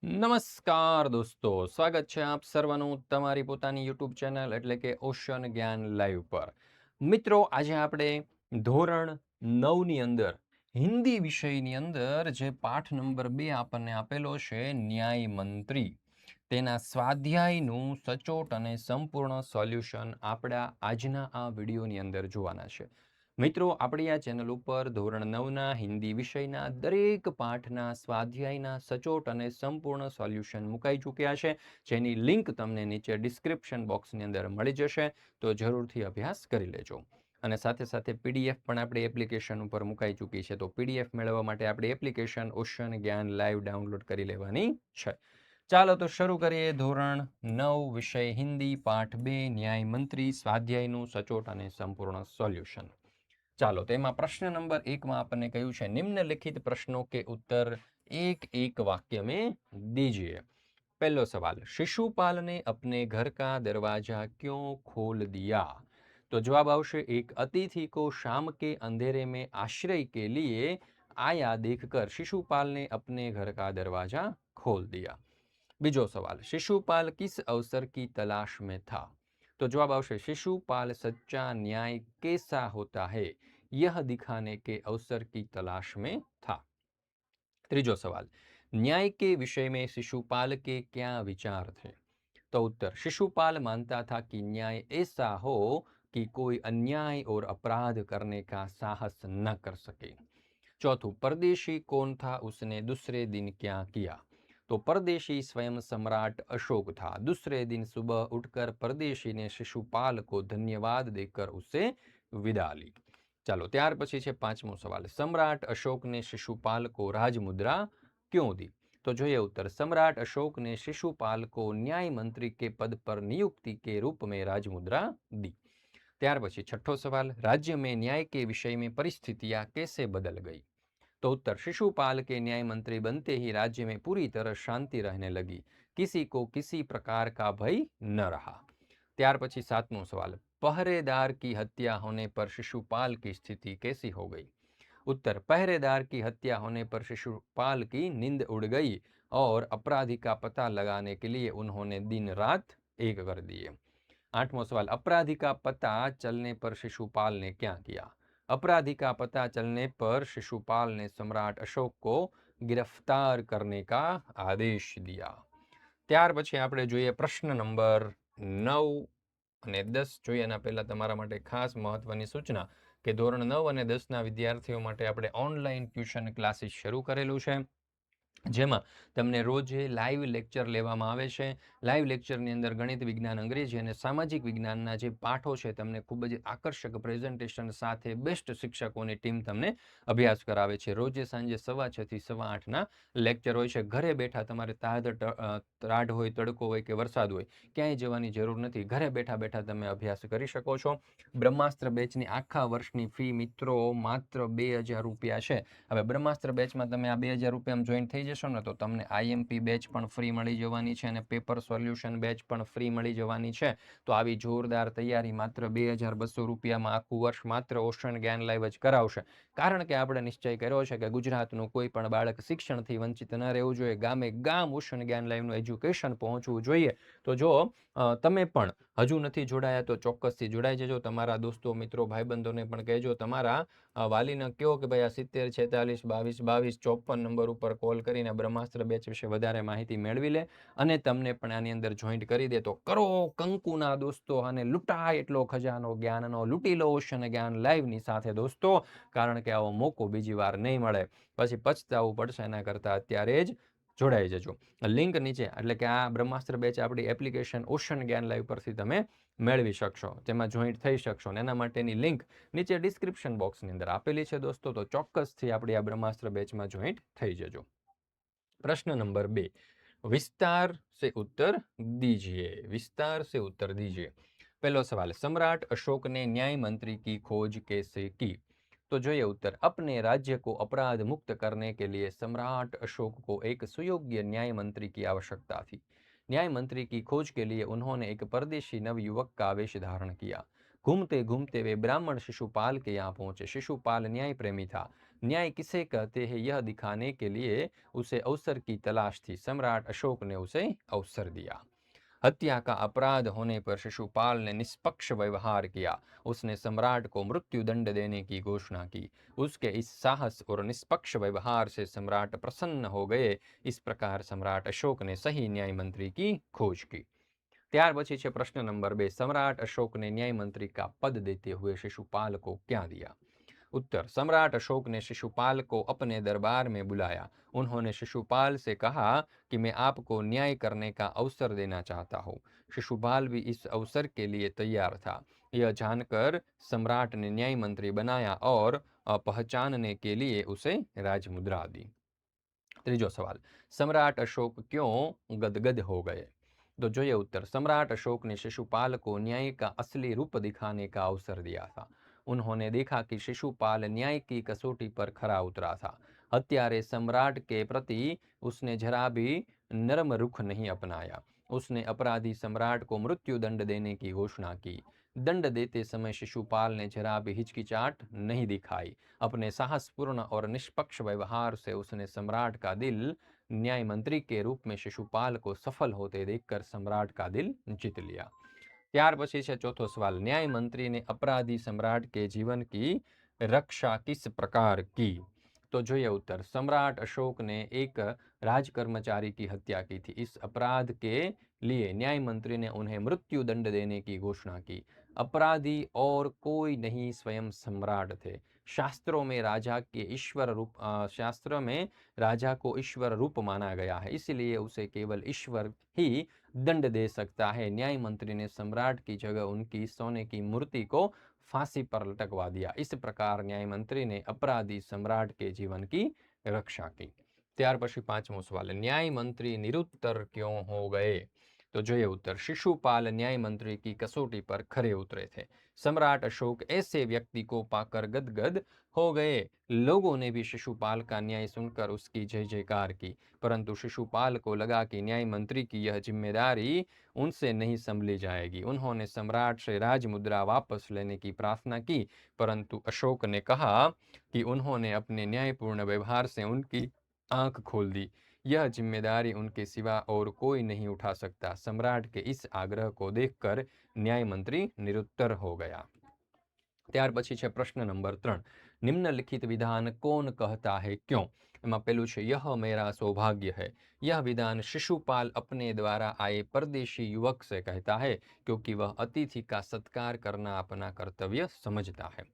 નમસ્કાર દોસ્તો, સ્વાગત છે આપ સર્વનું તમારી પોતાની યુટ્યુબ ચેનલ એટલે કે ઓશન જ્ઞાન લાઈવ પર. મિત્રો, આજે આપણે ધોરણ 9ની અંદર હિન્દી વિષયની અંદર જે પાઠ નંબર 2 આપણને આપેલો છે ન્યાય મંત્રી, તેના સ્વાધ્યાયનું સચોટ અને સંપૂર્ણ સોલ્યુશન આપણા આજના આ વિડીયોની અંદર જોવાના છે. મિત્રો, આપણી આ ચેનલ ઉપર ધોરણ 9ના હિન્દી વિષયના દરેક પાઠના સ્વાધ્યાયના સચોટ અને સંપૂર્ણ સોલ્યુશન મુકાઈ ચૂક્યા છે, જેની લિંક તમને નીચે ડિસ્ક્રિપ્શન બોક્સની અંદર મળી જશે, તો જરૂરથી અભ્યાસ કરી લેજો. અને સાથે સાથે પીડીએફ પણ આપણી એપ્લિકેશન ઉપર મુકાઈ ચૂકી છે, તો પીડીએફ મેળવવા માટે આપણી એપ્લિકેશન ઓશન જ્ઞાન લાઈવ ડાઉનલોડ કરી લેવાની છે. ચાલો તો શરૂ કરીએ ધોરણ 9 વિષય હિન્દી પાઠ 2 ન્યાય મંત્રી સ્વાધ્યાયનું સચોટ અને સંપૂર્ણ સોલ્યુશન. ચાલો, તેમાં પ્રશ્ન નંબર 1 માં આપણને કહ્યું છે निम्नलिखित प्रश्नों के उत्तर एक एक वाक्य में दीजिए. पहला सवाल, शिशुपाल ने अपने घर का दरवाजा क्यों खोल दिया? तो जवाब आवश्य एक अतिथि को शाम के अंधेरे में आश्रय के लिए आया देखकर शिशुपाल ने अपने घर का दरवाजा खोल दिया. बीजो सवाल, शिशुपाल किस अवसर की तलाश में था? तो जवाब आवश्य शिशुपाल सच्चा न्याय कैसा होता है यह दिखाने के अवसर की तलाश में था. त्रीजो सवाल, न्याय के विषय में शिशुपाल के क्या विचार थे? तो उत्तर, शिशुपाल मानता था कि न्याय ऐसा हो कि कोई अन्याय और अपराध करने का साहस न कर सके. चौथुं, परदेशी कौन था, उसने दूसरे दिन क्या किया? तो परदेशी स्वयं सम्राट अशोक था. दूसरे दिन सुबह उठकर परदेशी ने शिशुपाल को धन्यवाद देकर उसे विदा ली. चलो, ત્યાર પછી છે પાંચમો સવાલ, सम्राट अशोक ने शिशुपाल को राजमुद्रा क्यों दी? तो જોઈએ उत्तर, सम्राट अशोक ने शिशुपाल को न्याय मंत्री के पद पर नियुक्ति के रूप में राजमुद्रा दी. ત્યાર પછી छठो सवाल, राज्य में न्याय के विषय में परिस्थितियां कैसे बदल गई? तो उत्तर, शिशुपाल के न्याय मंत्री बनते ही राज्य में पूरी तरह शांति रहने लगी, किसी को किसी प्रकार का भय न रहा. ત્યાર પછી સાતમો સવાલ, पहरेदार की हत्या होने पर शिशुपाल की स्थिति कैसी हो गई? उत्तर, पहरेदार की हत्या होने पर शिशुपाल की नींद उड़ गई और अपराधी का पता लगाने के लिए उन्होंने दिन रात एक कर दिए. आठवां सवाल, अपराधी का पता चलने पर शिशुपाल ने क्या किया? अपराधी का पता चलने पर शिशुपाल ने सम्राट अशोक को गिरफ्तार करने का आदेश दिया. ત્યાર પછી આપણે જોઈએ પ્રશ્ન નંબર 9 અને 10 જોઈએ. એના પહેલા તમારા માટે ખાસ મહત્વની સૂચના કે ધોરણ 9 અને 10ના વિદ્યાર્થીઓ માટે આપણે ઓનલાઈન ટ્યુશન ક્લાસીસ શરૂ કરેલું છે, જેમાં તમને રોજે લાઈવ લેક્ચર લેવામાં આવે છે. લાઈવ લેક્ચરની અંદર ગણિત, વિજ્ઞાન, અંગ્રેજી અને સામાજિક વિજ્ઞાનના જે પાઠો છે તમને ખૂબ જ આકર્ષક પ્રેઝન્ટેશન સાથે બેસ્ટ શિક્ષકોની ટીમ તમને અભ્યાસ કરાવે છે. રોજે સાંજે 6:30 થી 8:15ના લેક્ચર હોય છે. ઘરે બેઠા તમારે ત્રાઢ હોય, તડકો હોય કે વરસાદ હોય, ક્યાંય જવાની જરૂર નથી. ઘરે બેઠા બેઠા તમે અભ્યાસ કરી શકો છો. બ્રહ્માસ્ત્ર બેચની આખા વર્ષની ફી મિત્રો માત્ર 2000 રૂપિયા છે. હવે બ્રહ્માસ્ત્ર બેચમાં તમે આ 2000 રૂપિયામાં જોઈન થઈ જશો ને તો તમને આઈએમપી બેચ પણ ફ્રી મળી જવાની છે અને પેપર સોલ્યુશન બેચ પણ ફ્રી મળી જવાની છે. તો આવી જોરદાર તૈયારી માત્ર 2200 રૂપિયામાં આખું વર્ષ માત્ર ઓશન જ્ઞાન લાઈવ જ કરાવશે. કારણ કે આપણે નિશ્ચય કર્યો છે કે ગુજરાતનું કોઈ પણ બાળક શિક્ષણથી વંચિત ન રહેવું જોઈએ. ગામે ગામ ઓશન જ્ઞાન લાઈવનું એજ્યુકેશન પહોંચવું જોઈએ. તો જો તમે પણ હજુ નથી જોડાયા તો ચોક્કસથી જોડાઈ જજો. તમારા દોસ્તો, મિત્રો, ભાઈબંધોને પણ કહેજો. તમારા વાલીને કહો કે ભાઈ આ 70 46 22 22 54 નંબર ઉપર કોલ કરીને બ્રહ્માસ્ત્ર બેચ વિશે વધારે માહિતી મેળવી લે અને તમને પણ આની અંદર જોઈન્ટ કરી દે. તો કરો કંકુના દોસ્તો અને લૂંટાય એટલો ખજાનો જ્ઞાનનો, લૂંટી લો ઓશન જ્ઞાન લાઈવની સાથે દોસ્તો, કારણ કે આવો મોકો બીજી વાર નહીં મળે. પછી પછતાવું પડશે. એના કરતાં અત્યારે જ જોડાઈ જજો. લિંક નીચે, એટલે કે આ બ્રહ્માસ્ત્ર બેચ આપણી એપ્લિકેશન ઓશન જ્ઞાન લાઈવ પરથી તમે મેળવી શકશો, તેમાં જોઈન્ટ થઈ શકશો. અને એના માટેની લિંક નીચે ડિસ્ક્રિપ્શન બોક્સની અંદર આપેલી છે દોસ્તો. તો ચોક્કસથી આપણી આ બ્રહ્માસ્ત્ર બેચમાં જોઈન્ટ થઈ જજો. प्रश्न नंबर 2, विस्तार से उत्तर दीजिए. विस्तार से उत्तर दीजिए. पहला सवाल, सम्राट अशोक ने न्याय मंत्री की खोज कैसे की? तो જોઈએ उत्तर, अपने राज्य को अपराध मुक्त करने के लिए सम्राट अशोक को एक सुयोग्य न्याय मंत्री की आवश्यकता थी. न्याय मंत्री की खोज के लिए उन्होंने एक परदेशी नवयुवक का वेश धारण किया. घूमते घूमते वे ब्राह्मण शिशुपाल के यहाँ पहुंचे. शिशुपाल न्याय प्रेमी था. न्याय किसे कहते हैं यह दिखाने के लिए उसे अवसर की तलाश थी। सम्राट अशोक ने उसे अवसर दिया। हत्या का अपराध होने पर शिशुपाल ने निष्पक्ष व्यवहार किया। उसने सम्राट को मृत्यु दंड देने की घोषणा की। उसके इस साहस और निष्पक्ष व्यवहार से सम्राट प्रसन्न हो गए। इस प्रकार सम्राट अशोक ने सही न्याय मंत्री की खोज की। ત્યાર પછી છે પ્રશ્ન નંબર 2। सम्राट अशोक ने न्याय मंत्री का पद देते हुए शिशुपाल को क्या दिया? उत्तर। सम्राट अशोक ने शिशुपाल को अपने दरबार में बुलाया। उन्होंने शिशुपाल से कहा कि मैं आपको न्याय करने का अवसर देना चाहता हूँ। शिशुपाल भी इस अवसर के लिए तैयार था। यह जानकर सम्राट ने न्याय मंत्री बनाया और पहचानने के लिए उसे राजमुद्रा दी। ત્રીજો સવાલ, सम्राट अशोक क्यों गदगद हो गए? तो જોઈએ उत्तर। सम्राट अशोक ने शिशुपाल को न्याय का असली रूप दिखाने का अवसर दिया था। उन्होंने देखा कि शिशुपाल न्याय की कसौटी पर खरा उतरा था। हत्यारे सम्राट के प्रति उसने जरा भी नरम रुख नहीं अपनाया। उसने अपराधी सम्राट को मृत्यु दंड देने की घोषणा की। दंड देते समय शिशुपाल ने जरा भी हिचकिचाहट नहीं दिखाई। अपने साहसपूर्ण और निष्पक्ष व्यवहार से उसने सम्राट का दिल न्याय मंत्री के रूप में शिशुपाल को सफल होते देखकर सम्राट का दिल जीत लिया। ત્યાર પછી છે ચોથો સવાલ, न्याय मंत्री ने अपराधी सम्राट के जीवन की रक्षा किस प्रकार की? तो જોઈએ उत्तर। सम्राट अशोक ने एक राजकर्मचारी की हत्या की थी। इस अपराध के लिए न्याय मंत्री ने उन्हें मृत्यु दंड देने की घोषणा की। अपराधी और कोई नहीं, स्वयं सम्राट थे। शास्त्रों में राजा के ईश्वर रूप शास्त्र में राजा को ईश्वर रूप माना गया है, इसलिए उसे केवल ईश्वर ही दंड दे सकता है। न्याय मंत्री ने सम्राट की जगह उनकी सोने की मूर्ति को फांसी पर लटकवा दिया। इस प्रकार न्याय मंत्री ने अपराधी सम्राट के जीवन की रक्षा की। ત્યાર પછી પાંચમો સવાલ, न्याय मंत्री निरुत्तर क्यों हो गए? तो જોઈએ उत्तर। शिशुपाल न्याय मंत्री की कसौटी पर खरे उतरे थे। सम्राट अशोक ऐसे व्यक्ति को पाकर गदगद हो गए। लोगों ने भी शिशुपाल का न्याय सुनकर उसकी जय जयकार की, परंतु शिशुपाल को लगा कि न्याय मंत्री की यह जिम्मेदारी उनसे नहीं संभली जाएगी। उन्होंने सम्राट से राजमुद्रा वापस लेने की प्रार्थना की, परंतु अशोक ने कहा कि उन्होंने अपने न्यायपूर्ण व्यवहार से उनकी आंख खोल दी। यह जिम्मेदारी उनके सिवा और कोई नहीं उठा सकता। सम्राट के इस आग्रह को देखकर न्याय मंत्री निरुत्तर हो गया। ત્યાર પછી છે પ્રશ્ન નંબર 3। निम्नलिखित विधान कौन कहता है क्यों? એમાં પેલું છે यह मेरा सौभाग्य है। यह विधान शिशुपाल अपने द्वारा आए परदेशी युवक से कहता है, क्योंकि वह अतिथि का सत्कार करना अपना कर्तव्य समझता है।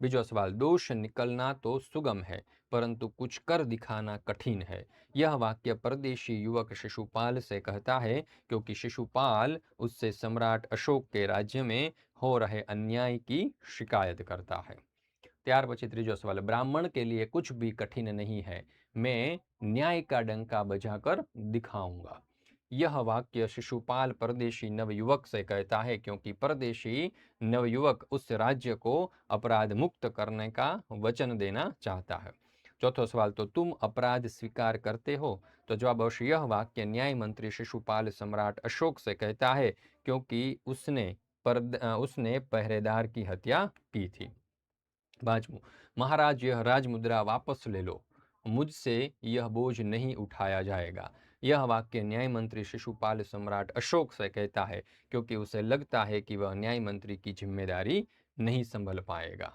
बीजो सवाल, दोष निकलना तो सुगम है, परंतु कुछ कर दिखाना कठिन है। यह वाक्य परदेशी युवक शिशुपाल से कहता है, क्योंकि शिशुपाल उससे सम्राट अशोक के राज्य में हो रहे अन्याय की शिकायत करता है। ત્યાર પછી ત્રીજો સવાલ, ब्राह्मण के लिए कुछ भी कठिन नहीं है, मैं न्याय का डंका बजाकर दिखाऊंगा। यह वाक्य शिशुपाल परदेशी नवयुवक से कहता है, क्योंकि परदेशी नवयुवक उस राज्य को अपराध मुक्त करने का वचन देना चाहता है। चौथो सवाल, तो तुम अपराध स्वीकार करते हो? तो जवाब अवश्य। यह वाक्य न्याय मंत्री शिशुपाल सम्राट अशोक से कहता है, क्योंकि उसने पहरेदार की हत्या की थी। पांचवू, महाराज यह राजमुद्रा वापस ले लो, मुझसे यह बोझ नहीं उठाया जाएगा। यह वाक्य न्याय मंत्री शिशुपाल सम्राट अशोक से कहता है, क्योंकि उसे लगता है कि वह न्याय मंत्री की जिम्मेदारी नहीं संभल पाएगा।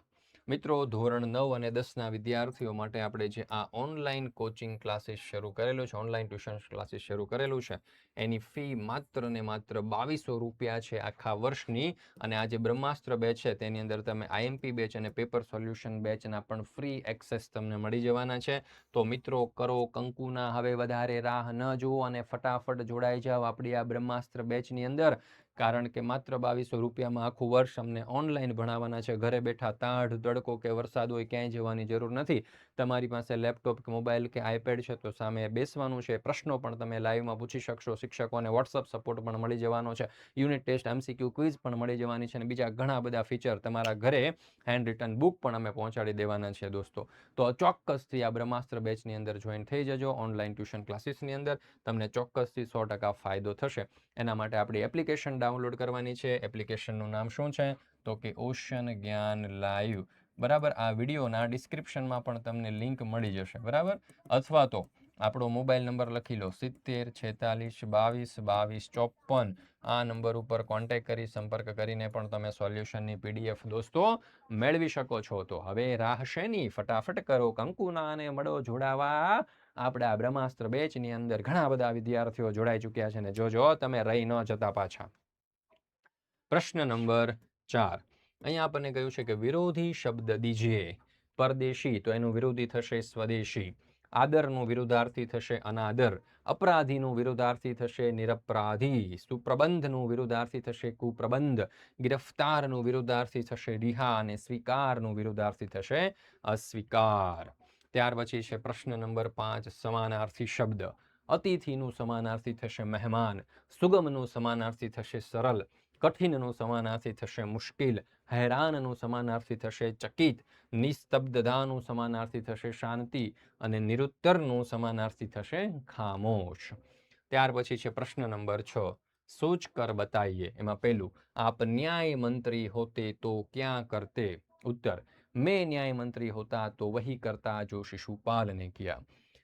મિત્રો, ધોરણ 9 અને 10ના વિદ્યાર્થીઓ માટે આપણે જે આ ઓનલાઈન કોચિંગ ક્લાસીસ શરૂ કરેલું છે, ઓનલાઈન ટ્યુશન ક્લાસીસ શરૂ કરેલું છે, એની ફી માત્ર ને માત્ર 2200 રૂપિયા છે આખા વર્ષની। અને આ જે બ્રહ્માસ્ત્ર બેચ છે તેની અંદર તમે આઈએમપી બેચ અને પેપર સોલ્યુશન બેચના પણ ફ્રી એક્સેસ તમને મળી જવાના છે। તો મિત્રો, કરો કંકુના, હવે વધારે રાહ ન જુઓ અને ફટાફટ જોડાઈ જાઓ આપણી આ બ્રહ્માસ્ત્ર બેચની અંદર। કારણ કે માત્ર 2200 રૂપિયામાં આખું વર્ષ અમને ઓનલાઈન ભણાવવાના છે। ઘરે બેઠા તાઢ તડકો કે વરસાદ હોય ક્યાંય જવાની જરૂર નથી। તમારી પાસે લેપટોપ કે મોબાઈલ કે આઈપેડ છે તો સામે બેસવાનું છે। પ્રશ્નો પણ તમે લાઈવમાં પૂછી શકશો। શિક્ષકોને વોટ્સઅપ સપોર્ટ પણ મળી જવાનો છે। યુનિટ ટેસ્ટ એમસીક્યુ ક્વિઝ પણ મળી જવાની છે અને બીજા ઘણા બધા ફીચર તમારા ઘરે હેન્ડ રિટન બુક પણ અમે પહોંચાડી દેવાના છે દોસ્તો। તો ચોક્કસથી આ બ્રહ્માસ્ત્ર બેચની અંદર જોઈન થઈ જજો। ઓનલાઈન ટ્યુશન ક્લાસીસની અંદર તમને ચોક્કસથી 100% ફાયદો થશે। એના માટે આપણી એપ્લિકેશન ડાઉનલોડ કરવાની છે। એપ્લિકેશનનું નામ શું છે? તો કે ઓશન જ્ઞાન લાઈવ બરાબર. આ વિડીયોના ડિસ્ક્રિપ્શનમાં પણ તમને લિંક મળી જશે. બરાબર. અથવા તો આપણો મોબાઈલ નંબર લખી લો 70 46 22 22 54. આ નંબર ઉપર કોન્ટેક્ટ કરી સંપર્ક કરીને પણ તમે સોલ્યુશનની પીડીએફ દોસ્તો મેળવી શકો છો. તો હવે રાહ શેની, ફટાફટ કરો કંકુના અને મળો જોડાવા આપણા બ્રહ્માસ્ત્ર બેચની અંદર ઘણા બધા વિદ્યાર્થીઓ જોડાઈ ચૂક્યા છે ને જોજો તમે રહી ન જતા પાછા. પ્રશ્ન નંબર 4. અહીંયા આપણને કહ્યું છે કે વિરોધી શબ્દ દીજીએ. પરદેશી તો એનું વિરોધી થશે સ્વદેશી. આદરનું વિરુદ્ધાર્થી થશે અનાદર. અપરાધીનું વિરુદ્ધાર્થી થશે નિરપરાધી. સુપ્રબંધનું વિરુદ્ધાર્થી થશે કુપ્રબંધ. ગિરફ્તારનું વિરુદ્ધાર્થી થશે રિહા અને સ્વીકારનું વિરુદ્ધાર્થી થશે અસ્વીકાર. ત્યાર પછી છે પ્રશ્ન નંબર 5. સમાનાર્થી શબ્દ. અતિથિનું સમાનાર્થી થશે મહેમાન. સુગમનું સમાનાર્થી થશે સરળ. કઠિનનું સમાનાર્થી થશે મુશ્કેલ. હેરાનનું સમાનાર્થી થશે ચકિત. નિસ્તબ્ધતાનું સમાનાર્થી થશે શાંતિ અને નિરુત્તરનું સમાનાર્થી થશે ખામોશ. ત્યાર પછી છે પ્રશ્ન નંબર 6. સોચ કર બતાઈએ. એમાં પહેલું, આપ न्याय मंत्री होते तो क्या करते? उत्तर, मैं न्याय मंत्री होता तो वही करता जो शिशुपाल ने किया.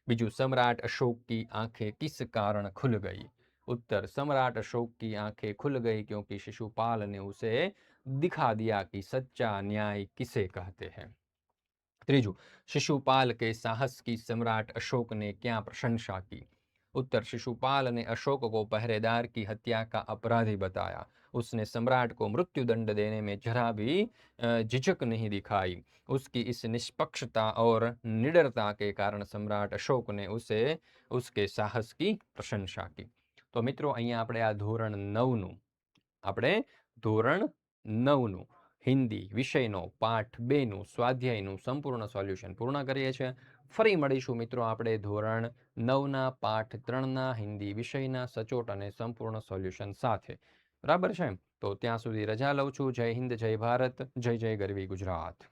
बीजू, सम्राट अशोक की आंखें किस कारण खुल गई? उत्तर, सम्राट अशोक की आंखें खुल गई क्योंकि शिशुपाल ने उसे दिखा दिया कि सच्चा न्याय किसे कहते हैं. त्रीजू, शिशुपाल के साहस की सम्राट अशोक ने क्या प्रशंसा की? उत्तर, शिशुपाल ने अशोक को पहरेदार की हत्या का अपराधी बताया. उसने सम्राट को मृत्युदंड देने में जरा भी झिझक नहीं दिखाई. उसकी इस निष्पक्षता और निडरता के कारण सम्राट अशोक ने उसे उसके साहस की प्रशंसा की. तो मित्रों, અહીંયા આપણે આ ધોરણ 9નું આપણે ધોરણ 9નું હિન્દી વિષયનો પાઠ 2નું સ્વાધ્યાયનું સંપૂર્ણ સોલ્યુશન પૂર્ણ કરીએ છીએ. ફરી મળીશું મિત્રો આપણે ધોરણ 9ના પાઠ 3ના હિન્દી વિષયના સચોટ અને સંપૂર્ણ સોલ્યુશન સાથે. બરાબર છે? તો ત્યાં સુધી રજા લઉં છું. જય હિન્દ, જય ભારત, જય જય ગરવી ગુજરાત.